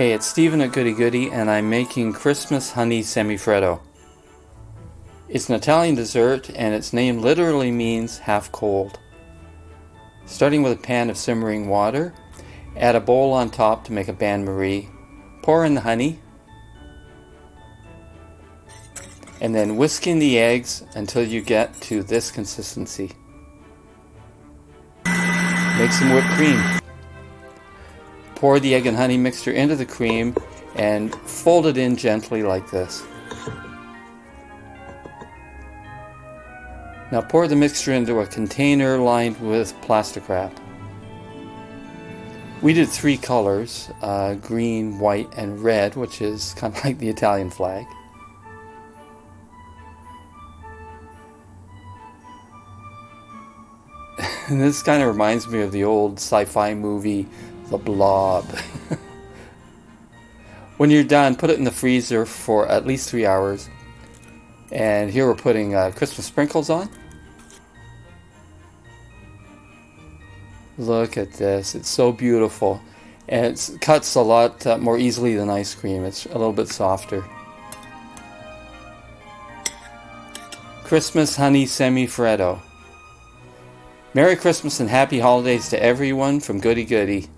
Hey, it's Steven at Goody Goody, and I'm making Christmas honey semifreddo. It's an Italian dessert, and its name literally means half cold. Starting with a pan of simmering water, add a bowl on top to make a bain-marie. Pour in the honey, and then whisk in the eggs until you get to this consistency. Make some whipped cream. Pour the egg and honey mixture into the cream and fold it in gently like this. Now pour the mixture into a container lined with plastic wrap. We did 3 colors, green, white, and red, which is kind of like the Italian flag. And this kind of reminds me of the old sci-fi movie, The Blob. When you're done, put it in the freezer for at least 3 hours. And here we're putting Christmas sprinkles on. Look at this, it's so beautiful. And it cuts a lot more easily than ice cream. It's a little bit softer. Christmas honey semifreddo. Merry Christmas and happy holidays to everyone from Goody Goody.